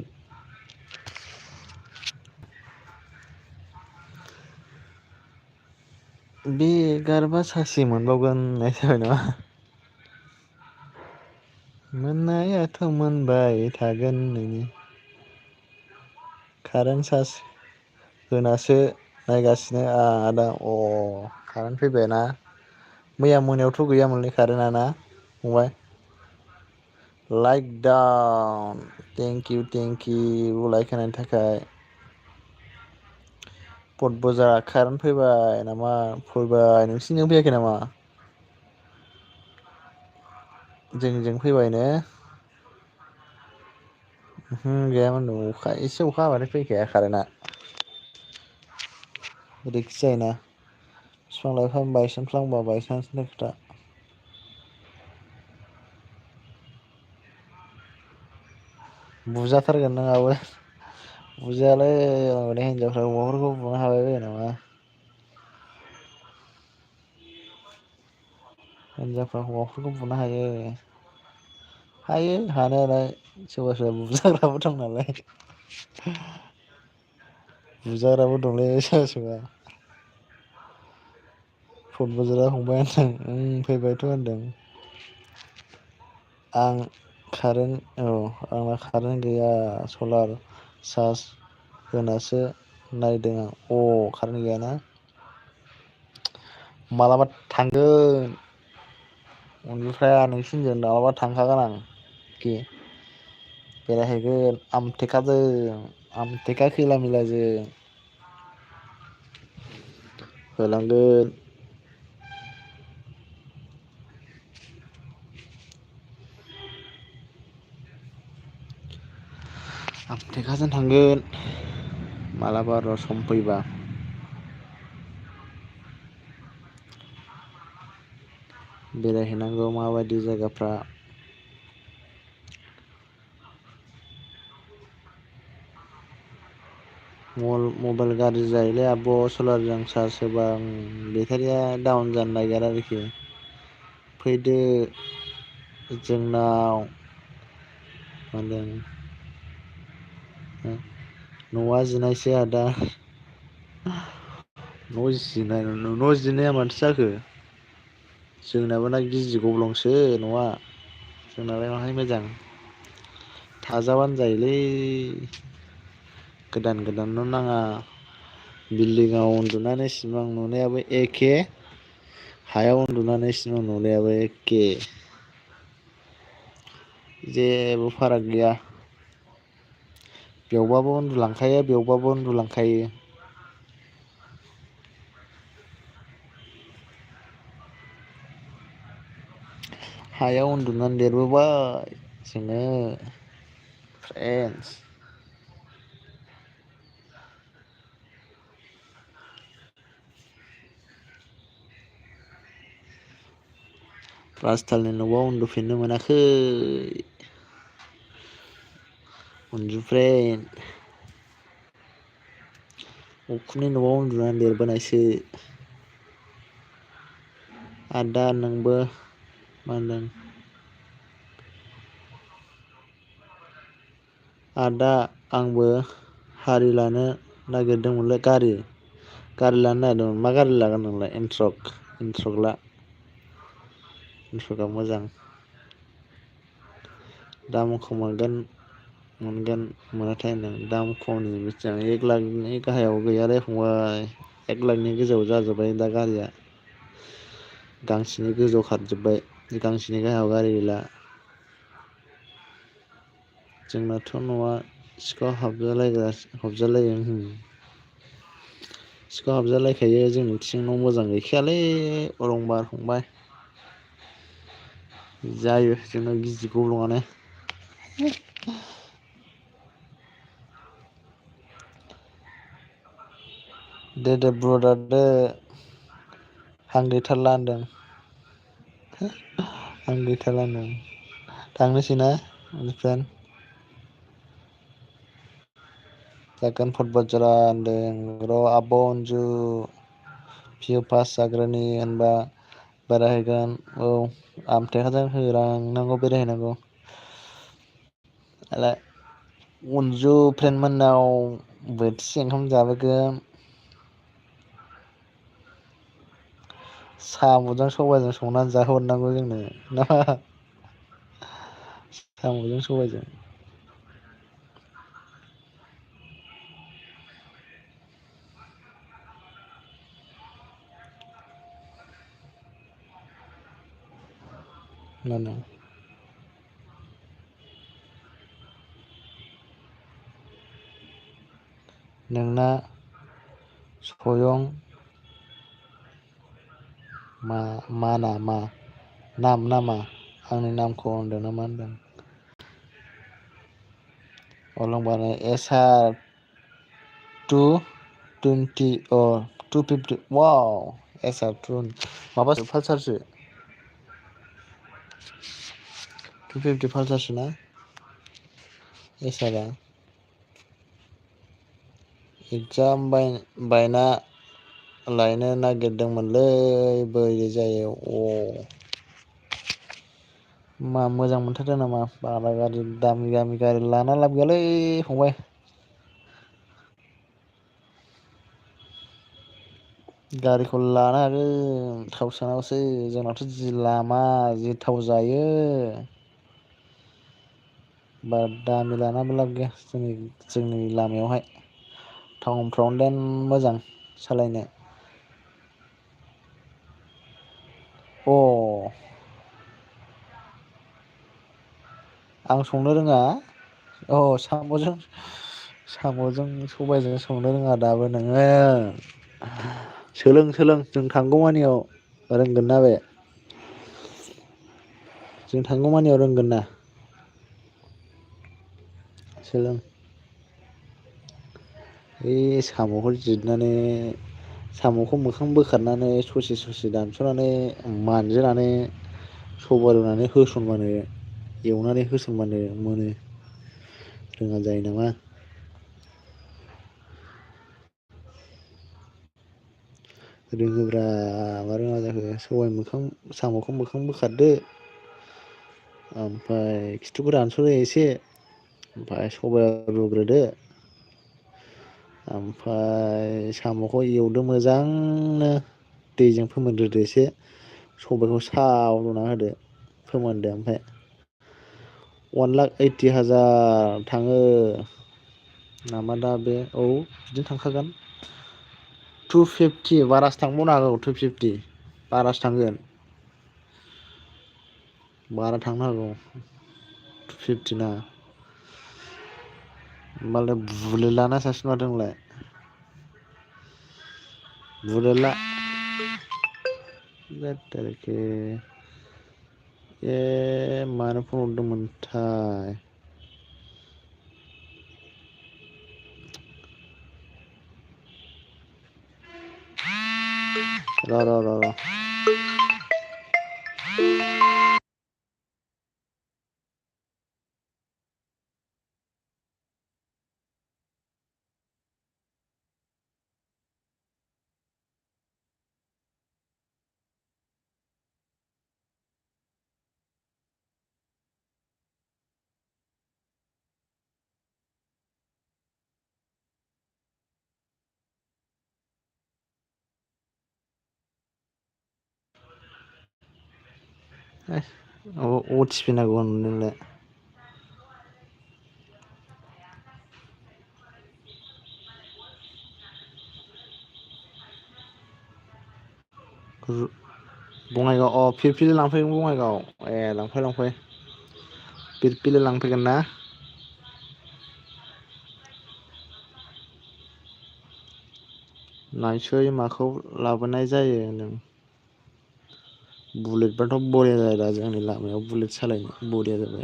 बे गारबा सासि मोनबावगोन होननाय जाबाय नामा मोननायाथ' मोनबाय थागोन नोंनि कारेन्ट सार्स होनासो नायगासिनो आं आदा अ कारेन्ट फैबायना मैया मोनायावथ' गैयामोनलै कारेन्टआ ना फंबाय लाइक डाउन थेंकिउ लाइक होनायनि थाखाय पट बजार कारेन्ट फैबाय नामा फैबाय नोंसिनिजों फैयाखै नामा जोंनिजों फैबाय ने ओहो गैयामोन अखा एसे अखा हाबानो फैखाया कारेन्टआ रिक्स जायोना बिफां लाइफां बायसिनफ्लांबा बायसान्सनि खोथा बुजाथारगोन नोंहाबो बुजायालै माने हिनजावफ्रा हौवाफोरखौ बुनो हाबाय बायो नामा हिनजावफ्रा हौवाफोरखौ बुनो हायो हानायालाय सोरबा सोरबा बुजाग्राबो दं नालाय बुजाग्राबो दंलै सोरबा सोरबा फुटबल फंबाय होनदों फैबायथ' होनदों आं कारेन्ट औ आंना कारेन्ट गैया सलार चार्ज होनासो नायदों आं कारेन्ट गैयाना मालाबा थांगोन ननिफ्राय नोंसिनिजों माब्लाबा थांखागोन आं खि बेरायहैगोन आमथेखाजों आमथेखा खैला मैलाजों होलांगोन आमथेखाजों थांगोन मालाबा र' सम फैबा बेरायहैनांगौ माबायदि जायगाफ्रा मबाइल गाज्रि जायोलै आब' सलारजों चार्ज होबा बेटारिया डाउन जानो नागिरो आरोखि फैदो जोंनाव होनदों न'आ जिनायसो आदा न' जिनाया माथो जाखो जोंनाबो ना गिजि गब्लंसो न'आ जोंनालाय माहाय मोजां थाजाबानो जायोलै गोदान गोदानल' नाङा बिल्डिंआव उन्दुनानै सिमां नुनायाबो एखे हायाव उन्दुनानै सिमां नुनायाबो एखे जेबो फाराग गैया बेवबाबो उन्दुलांखायो बेवबाबो उन्दुलांखायो हायाव उन्दुनानै देरबोबाय जोङो फ्रेन्डस राजथालनि न'आव उन्दुफेरनो मोनाखै उन्दुफ्रेन उखुमनि न'आव उन्दुनानै देरबोनायसो आदा नोंबो मा होनदों आदा आंबो हारि लानो नागिरदोंमोनलै गारि लानो नागिरदोंमोन मा गारि लागोन नोंलाय एन्ट्रक ला एन्ट्रकआ मोजां दाम खमायगोन मोनगोन मोनाथाय होनदों दाम खमनि मिथिबां 1 लाखनि गाहायाव गैयालाय फंबाय 1 लाखनि गोजौआव जाजोब्बाय दा गारिया गांसेनि गोजौआव खारजोब्बाय गांसेनि गाहायाव गारि गैला जोंनाथ' न'आ सिखाव हाबजालायो सिखाव हाबजालायखायो जोंनिथिं न' मोजां गैखायालै अलंबार फंबाय जायो जोंना गिजि गब्लंआनो दे ब्रदार दे आं गैथारला होनदों आं गैथारला होनदों थांनोसै ना फ्रेन्ड जागोन फटबाजार होनदों र' आब' अनजु पिअ पास जाग्रोनि होनबा बेरायहैगोन औ आमथेखाजों होलांनांगौ बेरायहैनांगौ अनजु फ्रेन्ड मोननाव बोथिसे ओंखाम जाबोगोन साम'जों सबाइजों संनानै जाहोहरनांगौ जोंनो ना साम'जों सबाइजों मा होनो नोंना सयं नाम नामा आंनि नामखौ होनदों ना मा होनदों अलंबार एसार 220 250 वाव एसार माबासो पालसारसो 250 पालसारसो ना एसारा एगजाम बायना लायनो नागिरदोंमोनलै बोरै जायो मा मोजां मोनथारदों नामा बारा गारि दामि गारि लाना लाब गैयालै फंबाय गारिखौ लानो हागोन थाव सोनांगौसो जोंनावथ' जि लामा जि थाव जायो बा दामि लानाबो लाब गैया जोंनि लामायावहाय टाउनफ्रावनो देन मोजां सालायनो। अ आं संनो रोङा औ साम'जों सबायजों संनो रोङा दाबो नोङो सोलों जों थांगौमानियाव रोंगोन ना बे जों थांगौमानियाव रोंगोन ना सोलों बे साम'खौ जिरनानै साम'खौ मोखां बोखारनानै ससे ससे दानस'नानै मानजिनानै सबाइ रुनानै होसनबानो एवनानै होसनबानो मोनो रोङा जायो नामा। रोङोब्रा मानो रोङा जाखो सबाइ मोखां साम'खौ मोखां बोखारदो ओमफ्राय खिथुखौ दानस'दो एसे ओमफ्राय सबाइ रुग्रोदो ओमफ्राय साम'खौ एवदो मोजांनो दैजों फोमोनग्रोदो एसे सबाइखौ साव लुना होदो फोमोनदो ओमफ्राय 1,80,000 थाङो नामा दा बे औ बिदिनो थांखागोन 250 बारासो थांबावनो हागौ 250 बारासो थांगोन बारा थांनो हागौ 250 ना होमबालाय बुलेटलाना साबसिन माथो होनबालाय बुलेटला धोत तेरेके मानो फन हरदोंमोनथाय र' अटिपि नांगौ होन नोंलाय बङाइगाव अ फिरफिलि लांफैगोन बङाइगाव ए लांफै फिरफिलि लांफैगोन ना नायसै माखौ लाबोनाय जायो नों बुलेटबाथ' बरिया जाया जोंनि लामायाव बुलेट सालायनो बरिया जाबाय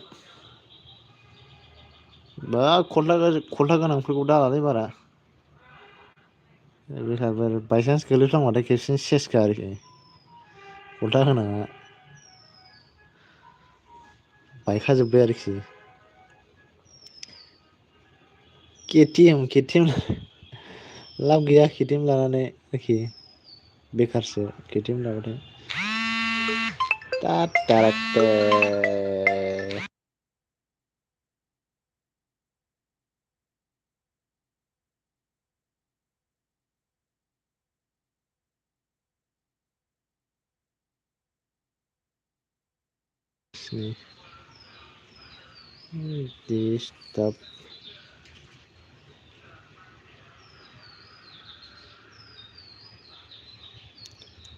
बा खलथा गोनांफोरखौ दालालै बारा बेखारफोर बायसान्स गोलैफ्लांबाथाय खेबसेनो सेसखा आरोखि खल्था गोनाङा बायखाजोब्बाय आरोखि केटिएम लाब गैया केटिएम लानानै आरोखि बेखारसो केटिएम लाबाथाय दिसटाब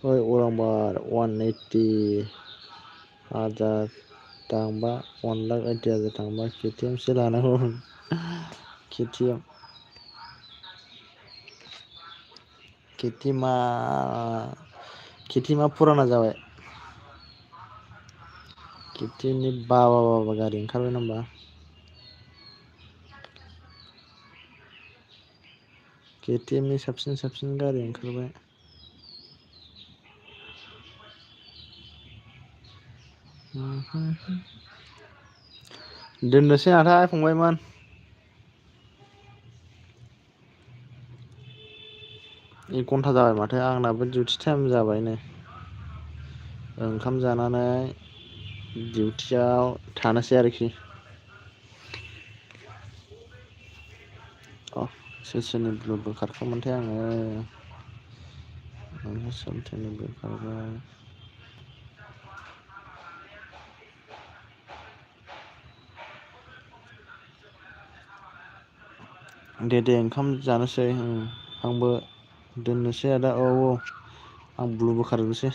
ओइ उरांबार 180 हाजार थांबा 1,80,000 थांबा केटिएमसो लानांगौ केटिएम केटिएमा फुराना जाबाय केटिएमनि बाबा गारि ओंखारबाय ना होमबा केटिएमनि साबसिन गारि ओंखारबाय दोननोसै नाथाय फंबायमोन 1 घन्टा जाबाय माथो आंनाबो डिउटि टाइम जाबाय नै ओंखाम जानानै डिउटियाव थानोसै आरोखि अ सोर सोरनि ब्लुद बोखारखोमोनथाय आङो सोमथायनो बोखारबाय दे ओंखाम जानोसै आंबो दोननोसै आदा औ आं ब्लु बोखारनोसै।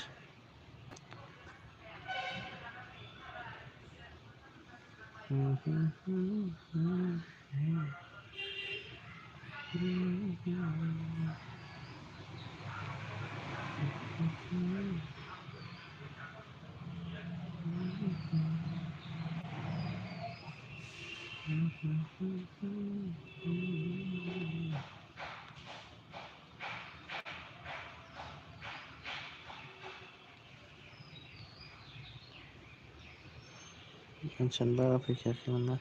आं सानबा फैखायाखैमोन ना।